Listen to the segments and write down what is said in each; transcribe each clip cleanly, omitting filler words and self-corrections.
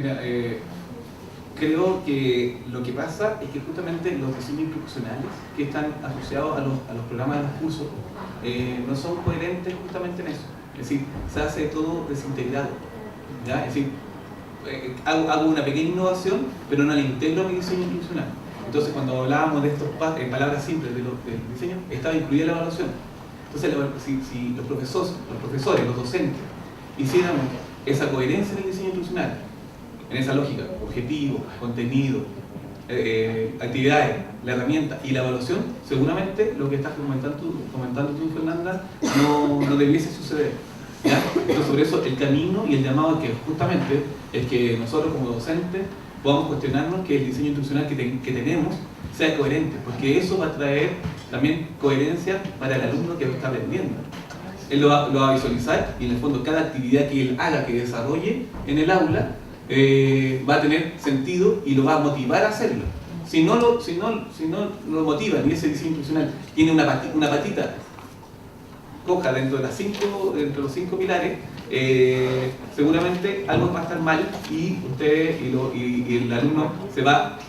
Mira, creo que lo que pasa es que justamente los diseños instruccionales que están asociados a los programas de los cursos no son coherentes justamente en eso. Es decir, se hace todo desintegrado, ¿ya? Es decir, hago una pequeña innovación, pero no la integro a mi diseño instruccional. Entonces, cuando hablábamos de estos palabras simples del diseño, estaba incluida la evaluación. Entonces, si los profesores, los docentes, hicieran esa coherencia en el diseño instruccional, en esa lógica, objetivo, contenido, actividades, la herramienta y la evaluación, seguramente lo que estás comentando tú, Fernanda, no debiese suceder, ¿ya? Entonces, sobre eso el camino y el llamado que justamente es que nosotros como docentes podamos cuestionarnos que el diseño instruccional que tenemos sea coherente, porque eso va a traer también coherencia para el alumno que lo está aprendiendo. Él lo va a visualizar y en el fondo cada actividad que él haga, que desarrolle en el aula, va a tener sentido y lo va a motivar a hacerlo. Si no lo motiva y ese diseño instruccional tiene una patita coja dentro de los 5 pilares, seguramente algo va a estar mal y usted y el alumno se va a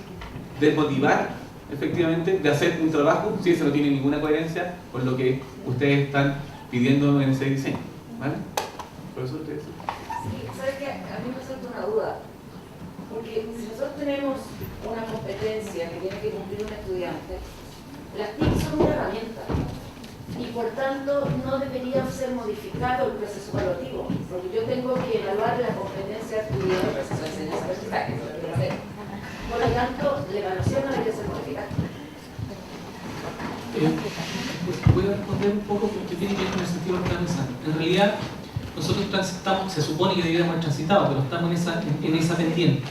desmotivar efectivamente de hacer un trabajo si ese no tiene ninguna coherencia con lo que ustedes están pidiendo en ese diseño, ¿vale? Por eso ustedes... Sí, ¿sabes qué? A mí me salta una duda, porque si nosotros tenemos una competencia que tiene que cumplir un estudiante, las TIC son una herramienta y por tanto no debería ser modificado el proceso evaluativo, porque yo tengo que evaluar la competencia adquirida en el proceso de enseñanza-aprendizaje. Por lo tanto, la evaluación no debe ser modificada. Voy a responder un poco porque tiene que ver con el sentido que están pensando. En realidad, nosotros transitamos, se supone que debiéramos haber transitado, pero estamos en esa pendiente.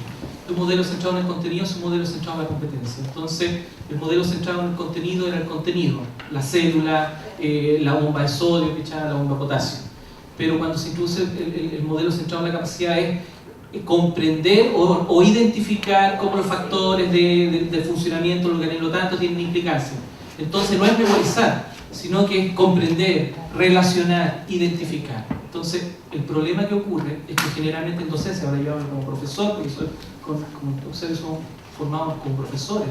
Un modelo centrado en el contenido es un modelo centrado en la competencia. Entonces, el modelo centrado en el contenido era el contenido, la célula, la bomba de sodio, la bomba de potasio. Pero cuando se introduce el modelo centrado en la capacidad es comprender o identificar cómo los factores de funcionamiento del organismo tanto tienen implicancia. Entonces no es memorizar, sino que es comprender, relacionar, identificar. Entonces el problema que ocurre es que generalmente en docencia, ahora yo hablo como profesor, porque como ustedes son formados como profesores,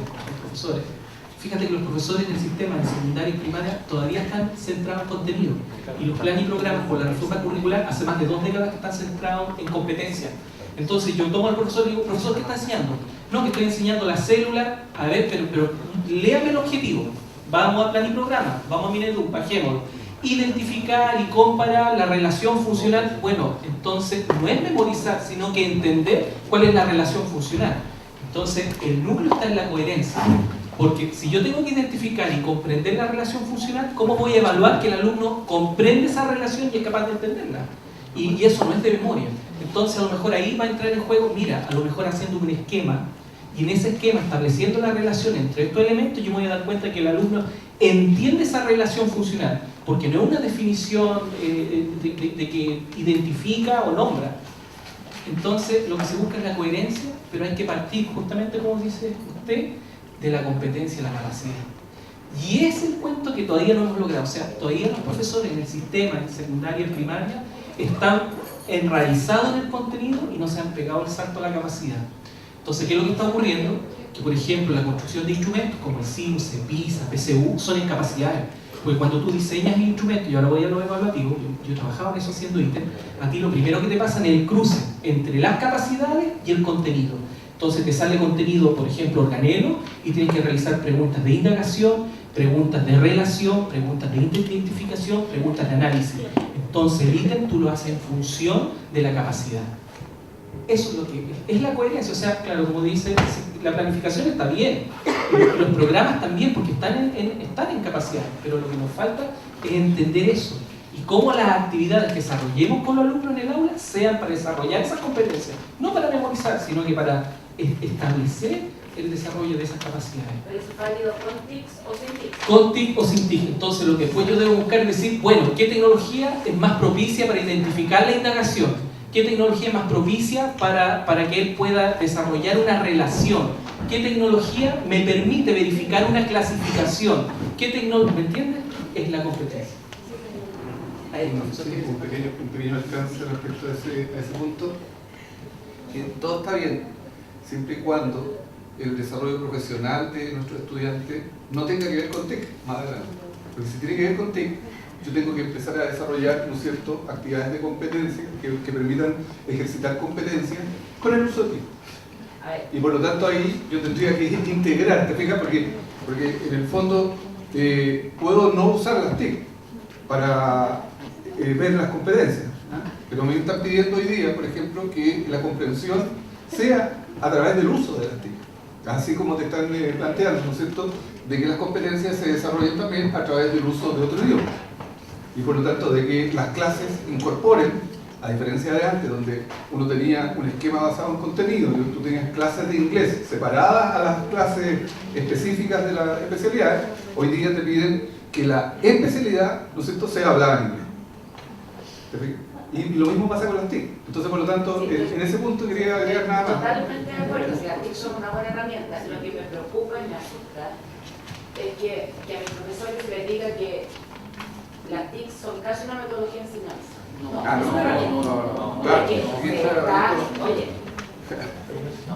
fíjate que los profesores en el sistema de secundaria y primaria todavía están centrados en contenido. Y los planes y programas por la reforma curricular hace más de 2 décadas que están centrados en competencia. Entonces yo tomo al profesor y digo, profesor, ¿qué está enseñando? No, que estoy enseñando la célula. A ver, pero léame el objetivo. Vamos a plan y programa, vamos a Mineduc, bajémoslo. Identificar y comparar la relación funcional. Bueno, entonces no es memorizar, sino que entender cuál es la relación funcional. Entonces el núcleo está en la coherencia. Porque si yo tengo que identificar y comprender la relación funcional, ¿cómo voy a evaluar que el alumno comprende esa relación y es capaz de entenderla? Y eso no es de memoria. Entonces a lo mejor ahí va a entrar en juego, mira, a lo mejor haciendo un esquema, y en ese esquema estableciendo la relación entre estos elementos, yo me voy a dar cuenta que el alumno entiende esa relación funcional, porque no es una definición de que identifica o nombra. Entonces lo que se busca es la coherencia, pero hay que partir justamente, como dice usted, de la competencia y la capacidad. Y es el cuento que todavía no hemos logrado. O sea, todavía los profesores en el sistema, en secundaria y primaria, están enraizados en el contenido y no se han pegado el salto a la capacidad. Entonces, ¿qué es lo que está ocurriendo? Que, por ejemplo, la construcción de instrumentos como el CIMS, PISA, PSU, son en capacidades. Porque cuando tú diseñas el instrumento, y ahora voy a lo evaluativo, yo trabajaba en eso haciendo ítem, a ti lo primero que te pasa es el cruce entre las capacidades y el contenido. Entonces te sale contenido, por ejemplo, organelo, y tienes que realizar preguntas de indagación, preguntas de relación, preguntas de identificación, preguntas de análisis. Entonces el ítem tú lo haces en función de la capacidad. Eso es lo que es la coherencia. O sea, claro, como dice, la planificación está bien, los programas también, porque están en capacidad, pero lo que nos falta es entender eso. Y cómo las actividades que desarrollemos con los alumnos en el aula sean para desarrollar esas competencias, no para memorizar, sino que para establecer el desarrollo de esas capacidades. ¿Pero eso es válido con TICs o sin TICs? Con TIC o sin TIC. Entonces lo que después yo debo buscar es decir, bueno, ¿qué tecnología es más propicia para identificar la indagación? ¿Qué tecnología es más propicia para que él pueda desarrollar una relación? ¿Qué tecnología me permite verificar una clasificación? ¿Qué tecnología, me entiendes? Es la competencia. Sí, un pequeño alcance respecto a ese punto. que todo está bien, siempre y cuando el desarrollo profesional de nuestros estudiantes no tenga que ver con TIC más adelante. Porque si tiene que ver con TIC, yo tengo que empezar a desarrollar, ¿no es cierto?, actividades de competencia que permitan ejercitar competencias con el uso de TIC. Y por lo tanto ahí yo tendría que integrar, ¿te fijas? Porque en el fondo puedo no usar las TIC para ver las competencias, ¿no? Pero me están pidiendo hoy día, por ejemplo, que la comprensión sea a través del uso de las TIC. Así como te están planteando, ¿no es cierto?, de que las competencias se desarrollen también a través del uso de otro idioma. Y por lo tanto, de que las clases incorporen, a diferencia de antes, donde uno tenía un esquema basado en contenido, y tú tenías clases de inglés separadas a las clases específicas de la especialidad, hoy día te piden que la especialidad, ¿no es cierto?, sea hablada en inglés. ¿Te fijas? Y lo mismo pasa con las TIC. Entonces, por lo tanto, sí, en ese punto quería agregar nada más. Totalmente de acuerdo, si las TIC son una buena herramienta. Lo que me preocupa y me asusta es que a mis profesores se les diga que las TIC son casi una metodología de enseñanza. No, es una herramienta. Claro, Oye,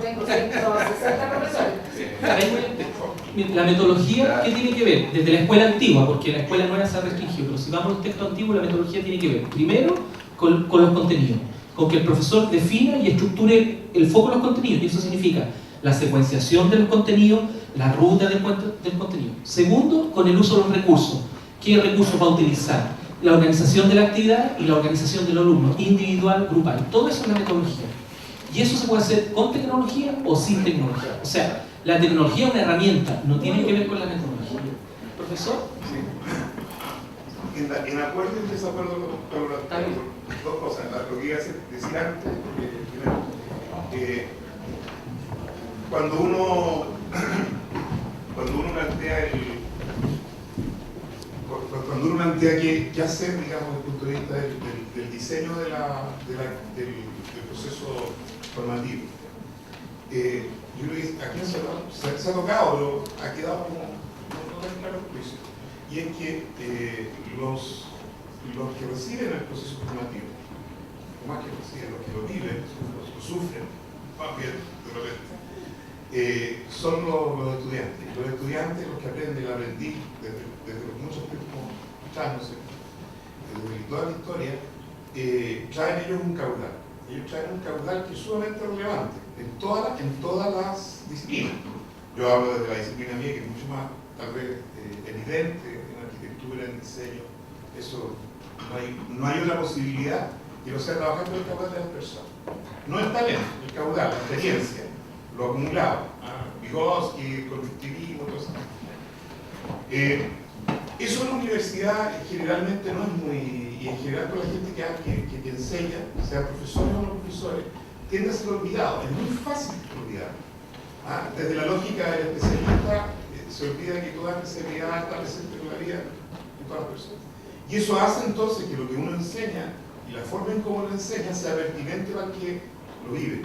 tengo 160 profesores. La metodología, ¿qué tiene que ver? Desde la escuela antigua, porque la escuela nueva se ha restringido, pero si vamos a un texto antiguo, la metodología tiene que ver, primero, con los contenidos, con que el profesor defina y estructure el foco de los contenidos, y eso significa la secuenciación de los contenidos, la ruta del contenido. Segundo, con el uso de los recursos. ¿Qué recursos va a utilizar? La organización de la actividad y la organización del alumno, individual, grupal. Todo eso es la metodología. Y eso se puede hacer con tecnología o sin tecnología. O sea, la tecnología es una herramienta, no tiene que ver con la metodología. ¿Profesor? Sí. En acuerdo y desacuerdo con dos cosas. Lo que iba a decir antes, primero, cuando uno plantea qué hacer, digamos, desde el punto de vista del diseño del proceso formativo, yo creo que aquí se ha tocado, pero ha quedado como no tan claro el juicio, y es que los que reciben el proceso formativo, o más que reciben, los que lo viven, los que lo sufren, más bien de repente, son los estudiantes. Los estudiantes, los que aprenden, el aprendiz, desde los muchos tiempos escuchándose, desde toda la historia, traen ellos un caudal. Ellos traen un caudal que es sumamente relevante en todas las disciplinas. Yo hablo desde la disciplina mía, que es mucho más, tal vez, evidente en arquitectura, en diseño. Eso, no hay otra posibilidad que no sea trabajar con el caudal de las personas. No el talento, el caudal, la experiencia, lo acumulado, Vygotsky, constructivismo, todo eso. Eso en la universidad generalmente no es muy, y en general con la gente que enseña, sea profesores o no profesores, tiende a ser olvidado. Es muy fácil olvidar. Desde la lógica del especialista, se olvida que toda especialidad está presente en la vida de todas las personas. Y eso hace entonces que lo que uno enseña y la forma en cómo lo enseña sea pertinente para el que lo vive.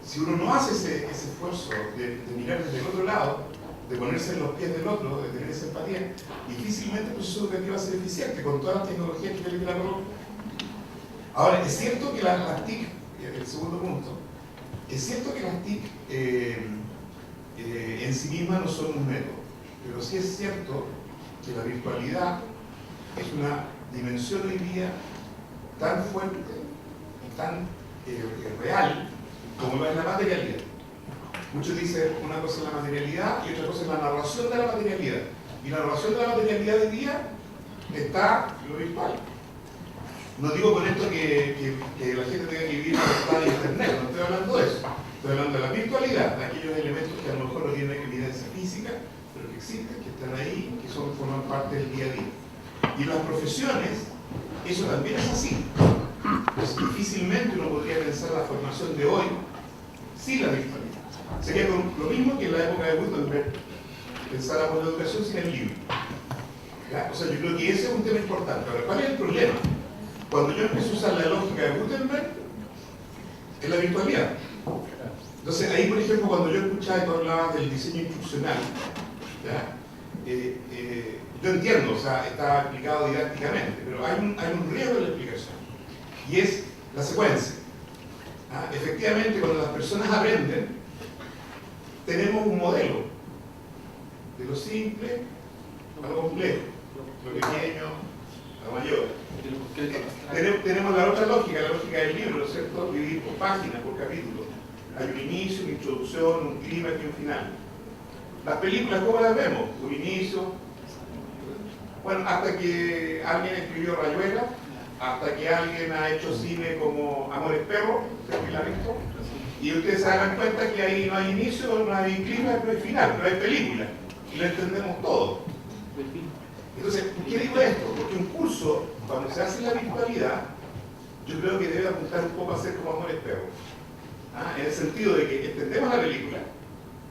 Si uno no hace ese esfuerzo de mirar desde el otro lado, de ponerse en los pies del otro, de tener esa empatía, difícilmente el proceso educativo va a ser eficiente con todas las tecnologías que viene la Colombia. Ahora, es cierto que las TIC, el segundo punto, es cierto que las TIC en sí mismas no son un método, pero sí es cierto que la virtualidad es una dimensión hoy día tan fuerte y tan real como es la materialidad. Muchos dicen una cosa es la materialidad y otra cosa es la narración de la materialidad. Y la narración de la materialidad hoy día está en lo virtual. No digo con esto que la gente tenga que vivir conectada a internet, no estoy hablando de eso. Estoy hablando de la virtualidad, de aquellos elementos que a lo mejor no tienen evidencia física, pero que existen, que están ahí, que forman parte del día a día. Y las profesiones, eso también es así. Pues difícilmente uno podría pensar la formación de hoy sin la virtualidad. Sería lo mismo que en la época de Gutenberg pensáramos la educación sin el libro. ¿Ya? O sea, yo creo que ese es un tema importante. Ahora, ¿cuál es el problema? Cuando yo empiezo a usar la lógica de Gutenberg, es la virtualidad. Entonces, ahí, por ejemplo, cuando yo escuchaba y tú hablabas del diseño instruccional, ¿ya? Yo entiendo, o sea, está explicado didácticamente, pero hay un riesgo en la explicación, y es la secuencia. Efectivamente, cuando las personas aprenden, tenemos un modelo de lo simple a lo complejo, lo pequeño a lo mayor. Tenemos la otra lógica, la lógica del libro, ¿no es cierto? Dividir por páginas, por capítulos. Hay un inicio, una introducción, un clímax y un final. Las películas, ¿cómo las vemos? Un inicio, bueno, hasta que alguien escribió Rayuela, hasta que alguien ha hecho cine como Amores Perros, ¿se la ha visto? Y ustedes se dan cuenta que ahí no hay inicio, no hay clímax, no hay final, no hay película. Y lo entendemos todo. Entonces, ¿por qué digo esto? Porque un curso, cuando se hace en la virtualidad, yo creo que debe apuntar un poco a ser como Amores Perros. En el sentido de que entendemos la película,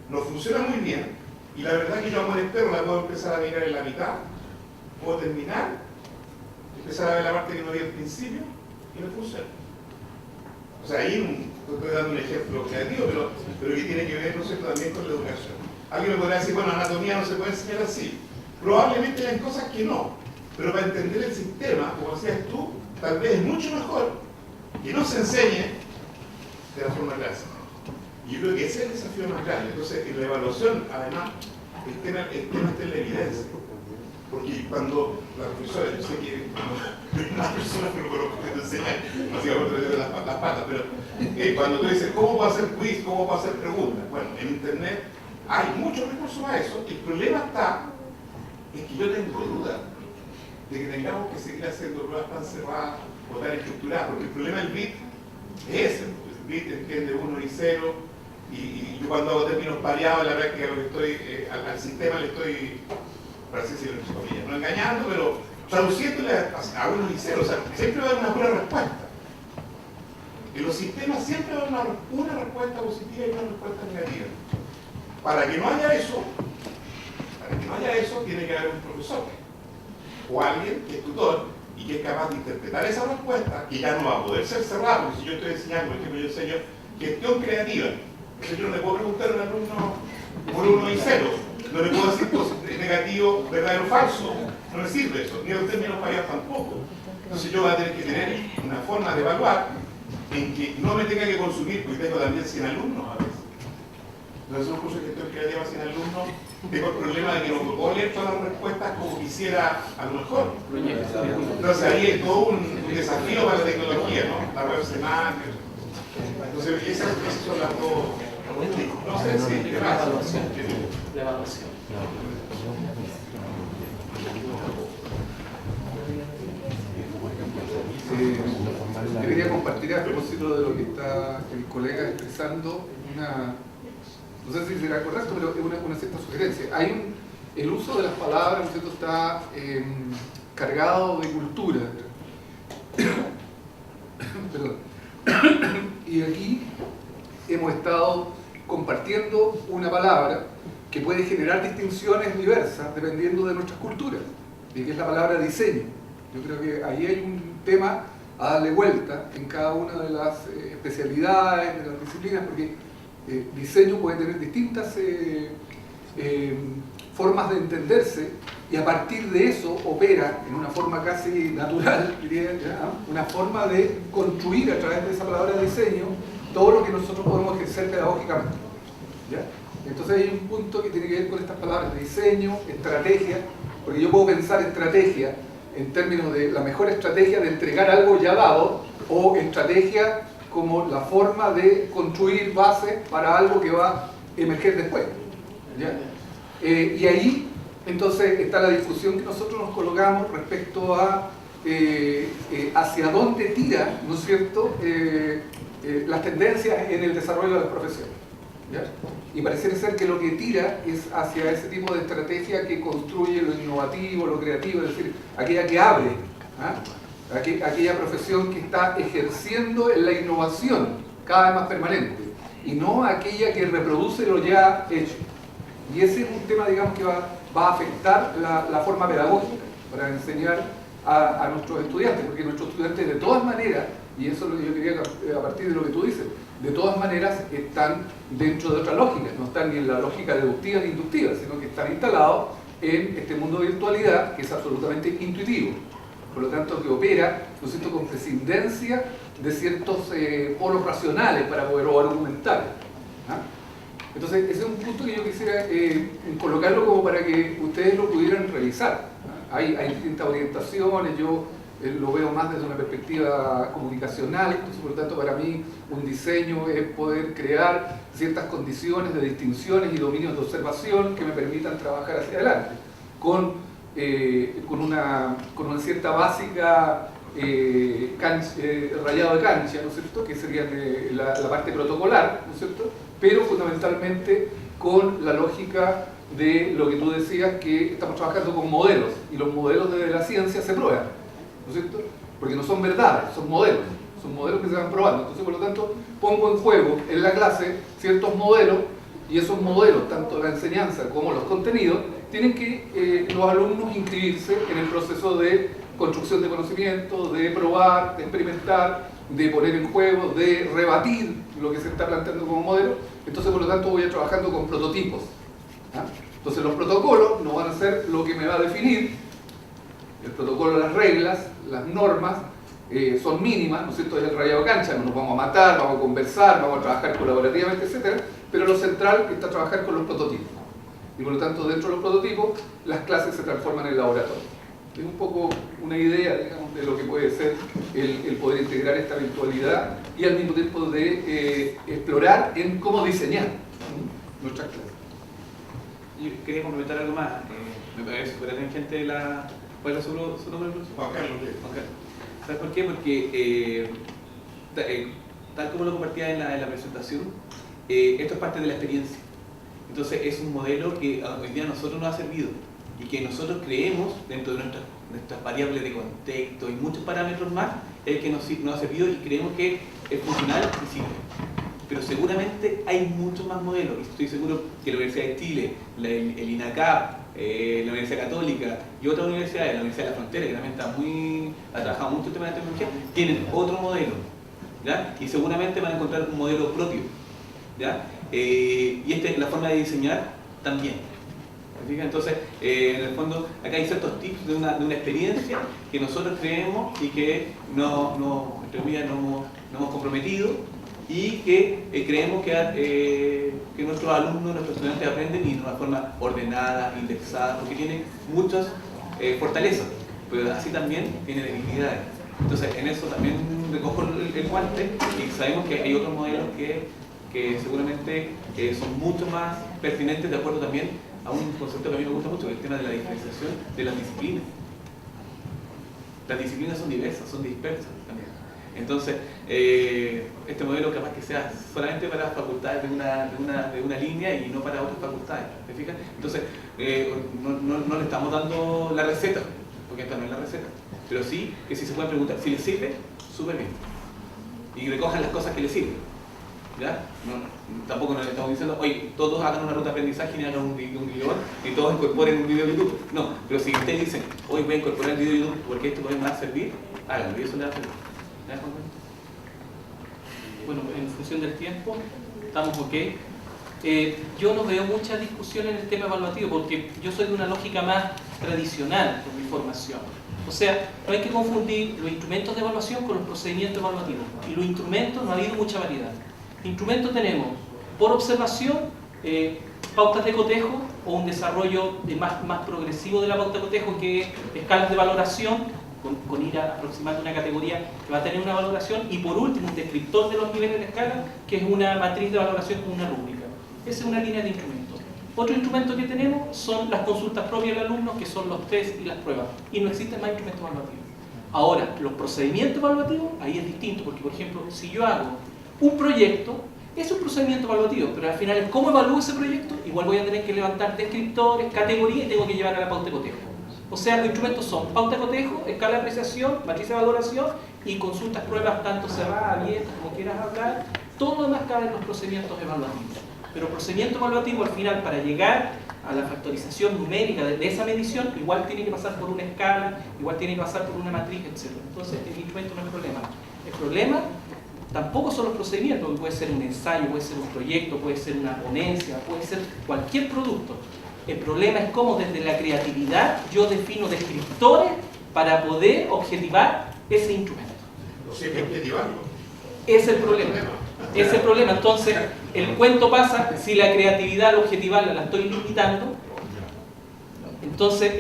nos funciona muy bien, y la verdad que yo Amores Perros la puedo empezar a mirar en la mitad, puedo terminar, empezar a ver la parte que no vi al principio, y me funciona. O sea, ahí estoy dando un ejemplo creativo, pero que tiene que ver, ¿no sé, también con la educación. Alguien me podrá decir, bueno, anatomía no se puede enseñar así. Probablemente hay cosas que no, pero para entender el sistema, como decías tú, tal vez es mucho mejor que no se enseñe de la forma clásica. Y yo creo que ese es el desafío más grande. Entonces, en la evaluación, además, el tema está en la evidencia. Porque cuando la profesora, yo sé que una persona que no conozco que te enseña, básicamente le las patas, pero cuando tú dices, ¿cómo puedo hacer quiz? ¿Cómo puedo hacer preguntas? Bueno, en internet hay muchos recursos a eso. El problema está en que yo tengo dudas de que tengamos que seguir haciendo pruebas tan cerradas o tan estructuradas, porque el problema del bit es ese. El bit entiende 1 y 0, y yo cuando hago términos pareados, la verdad es que lo que estoy, al sistema le estoy, por así decirlo, entre comillas, no engañando, pero traduciéndole a 1 y 0, o sea, siempre va a haber una pura respuesta. En los sistemas siempre va a haber una respuesta positiva y una respuesta negativa. Para que no haya eso, tiene que haber un profesor o alguien que es tutor y que es capaz de interpretar esa respuesta, que ya no va a poder ser cerrada, porque si yo estoy enseñando, por ejemplo, yo enseño gestión creativa, entonces yo no le puedo preguntar a un alumno por 1 y 0, no le puedo decir negativo, verdadero o falso, no me sirve eso, ni los términos variados tampoco. Entonces yo voy a tener que tener una forma de evaluar en que no me tenga que consumir, porque tengo también 100 alumnos a veces. Entonces, un curso de gestión creativa sin alumnos, tengo el problema de que no puedo leer todas las respuestas como quisiera a lo mejor. Entonces, ahí es todo un desafío para la tecnología, ¿no? La web semántica. Entonces, esas son las dos. No sé si. La evaluación. Yo quería compartir a propósito de lo que está el colega expresando no sé si será correcto, pero es una cierta sugerencia. El uso de las palabras, ¿no es cierto?, está cargado de cultura. Perdón. Y aquí hemos estado compartiendo una palabra que puede generar distinciones diversas dependiendo de nuestras culturas, y que es la palabra diseño. Yo creo que ahí hay un tema a darle vuelta en cada una de las especialidades, de las disciplinas, porque diseño puede tener distintas formas de entenderse, y a partir de eso opera en una forma casi natural, diría, ¿ya?, una forma de construir a través de esa palabra diseño todo lo que nosotros podemos ejercer pedagógicamente, ¿ya? Entonces hay un punto que tiene que ver con estas palabras de diseño, estrategia, porque yo puedo pensar estrategia en términos de la mejor estrategia de entregar algo ya dado, o estrategia como la forma de construir bases para algo que va a emerger después, ¿ya? Y ahí entonces está la discusión que nosotros nos colocamos respecto a hacia dónde tira, ¿no es cierto?, las tendencias en el desarrollo de las profesiones, ¿ya? Y pareciera ser que lo que tira es hacia ese tipo de estrategia que construye lo innovativo, lo creativo, es decir, aquella que abre, aquella profesión que está ejerciendo en la innovación cada vez más permanente, y no aquella que reproduce lo ya hecho. Y ese es un tema, digamos, que va a afectar la forma pedagógica para enseñar a nuestros estudiantes, porque nuestros estudiantes de todas maneras, y eso es lo que yo quería a partir de lo que tú dices, de todas maneras están dentro de otra lógica, no están ni en la lógica deductiva ni inductiva, sino que están instalados en este mundo de virtualidad que es absolutamente intuitivo. por lo tanto que opera, ¿no es cierto?, con prescindencia de ciertos polos racionales para poder argumentar. ¿Ah? Entonces, ese es un punto que yo quisiera colocarlo como para que ustedes lo pudieran revisar. ¿Ah? Hay distintas orientaciones, yo lo veo más desde una perspectiva comunicacional, entonces por lo tanto para mí un diseño es poder crear ciertas condiciones de distinciones y dominios de observación que me permitan trabajar hacia adelante, con una cierta básica rayado de cancha, ¿no es cierto?, que sería la parte protocolar, ¿no es cierto?, pero fundamentalmente con la lógica de lo que tú decías, que estamos trabajando con modelos, y los modelos de la ciencia se prueban, ¿no es cierto?, porque no son verdades, son modelos que se van probando. Entonces, por lo tanto, pongo en juego en la clase ciertos modelos, y esos modelos, tanto la enseñanza como los contenidos, tienen que los alumnos inscribirse en el proceso de construcción de conocimiento, de probar, de experimentar, de poner en juego, de rebatir lo que se está planteando como modelo. Entonces, por lo tanto, voy a ir trabajando con prototipos. ¿Ah? Entonces, los protocolos no van a ser lo que me va a definir. El protocolo, las reglas, las normas son mínimas, ¿no es cierto?, es el rayado cancha, no nos vamos a matar, vamos a conversar, vamos a trabajar colaborativamente, etc. Pero lo central está trabajar con los prototipos. Y por lo tanto, dentro de los prototipos, las clases se transforman en laboratorio. Es un poco una idea, digamos, de lo que puede ser el poder integrar esta virtualidad y al mismo tiempo de explorar en cómo diseñar nuestras clases. Yo quería complementar algo más. Me parece súper atingente ¿cuál es su nombre? Juan Carlos. ¿Sabes por qué? Porque tal como lo compartía en la presentación, esto es parte de la experiencia. Entonces es un modelo que hoy día a nosotros nos ha servido y que nosotros creemos dentro de nuestras variables de contexto y muchos parámetros más, el que nos ha servido y creemos que es funcional y sirve. Pero seguramente hay muchos más modelos, y estoy seguro que la Universidad de Chile, el INACAP, la Universidad Católica y otras universidades, la Universidad de la Frontera, que también ha trabajado mucho el tema de la tecnología, tienen otro modelo, ¿ya? Y seguramente van a encontrar un modelo propio, ¿ya? Y esta es la forma de diseñar también. Entonces, en el fondo, acá hay ciertos tips de una experiencia que nosotros creemos y que entre comillas, no hemos comprometido, y que creemos que nuestros alumnos, nuestros estudiantes aprenden y de una forma ordenada, indexada, porque tienen muchas fortalezas, pero así también tiene debilidades. Entonces, en eso también recojo el guante, y sabemos que hay otros modelos que seguramente son mucho más pertinentes, de acuerdo también a un concepto que a mí me gusta mucho, que es el tema de la diferenciación de las disciplinas. Las disciplinas son diversas, son dispersas también. Entonces, este modelo capaz que sea solamente para facultades de una línea y no para otras facultades, ¿te fijas? Entonces, no le estamos dando la receta, porque esta no es la receta, pero sí que si se pueden preguntar si les sirve, súper bien. Y recojan las cosas que les sirven. ¿Ya? Tampoco nos estamos diciendo, oye, todos hagan una ruta de aprendizaje y hagan un guión y todos incorporen un video de YouTube. No, pero si ustedes dicen, hoy voy a incorporar el video de YouTube porque esto puede más servir, háganlo y eso le va a servir. Bueno, en función del tiempo, estamos ok. Yo no veo mucha discusión en el tema evaluativo porque yo soy de una lógica más tradicional por mi formación. O sea, no hay que confundir los instrumentos de evaluación con los procedimientos evaluativos. Y los instrumentos no ha habido mucha variedad. Instrumentos tenemos por observación, pautas de cotejo o un desarrollo más progresivo de la pauta de cotejo, que es escalas de valoración, con ir aproximando una categoría que va a tener una valoración, y por último un descriptor de los niveles de escala, que es una matriz de valoración con una rúbrica. Esa es una línea de instrumentos. Otro instrumento que tenemos son las consultas propias del alumno, que son los test y las pruebas, y no existen más instrumentos evaluativos. Ahora, los procedimientos evaluativos, ahí es distinto, porque por ejemplo, si yo hago un proyecto, es un procedimiento evaluativo, pero al final es cómo evalúo ese proyecto. Igual voy a tener que levantar descriptores, categorías, y tengo que llevar a la pauta de cotejo. O sea, los instrumentos son pauta de cotejo, escala de apreciación, matriz de valoración y consultas, pruebas tanto cerradas, abiertas, como quieras hablar. Todo lo demás cabe en los procedimientos evaluativos. Pero el procedimiento evaluativo, al final, para llegar a la factorización numérica de esa medición, igual tiene que pasar por una escala, igual tiene que pasar por una matriz, etc. Entonces, el instrumento no es el problema. El problema tampoco son los procedimientos, puede ser un ensayo, puede ser un proyecto, puede ser una ponencia, puede ser cualquier producto. El problema es cómo desde la creatividad yo defino descriptores para poder objetivar ese instrumento. No sé qué objetivarlo. Es el problema. Es el problema. Entonces, el cuento pasa, si la creatividad al objetivarla la estoy limitando, entonces,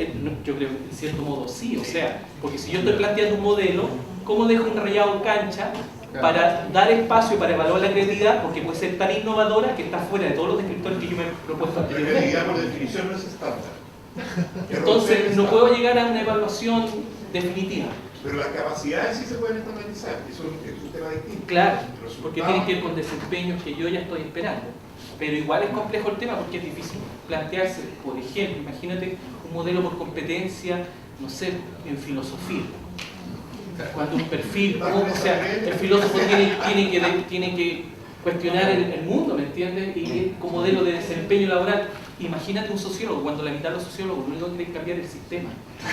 yo creo que en cierto modo sí, o sea, porque si yo estoy planteando un modelo, ¿cómo dejo un rayado en cancha para dar espacio para evaluar la creatividad? Porque puede ser tan innovadora que está fuera de todos los descriptores que yo me he propuesto La anteriormente. creatividad por definición no es estándar. Entonces, no puedo llegar a una evaluación definitiva. Pero las capacidades sí se pueden estandarizar, eso es un tema distinto. Claro, Los porque resultados- tiene que ver con desempeños que yo ya estoy esperando. Pero igual es complejo el tema porque es difícil plantearse, por ejemplo, imagínate un modelo por competencia, no sé, en filosofía. Cuando un perfil, o sea, el filósofo tiene que cuestionar el mundo, ¿me entiendes? Y como modelo de desempeño laboral. Imagínate un sociólogo, cuando la mitad de los sociólogos lo único que quieren cambiar el sistema.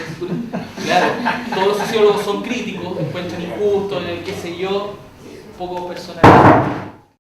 Entonces, claro, todos los sociólogos son críticos, encuentran injusto, qué sé yo, poco personal.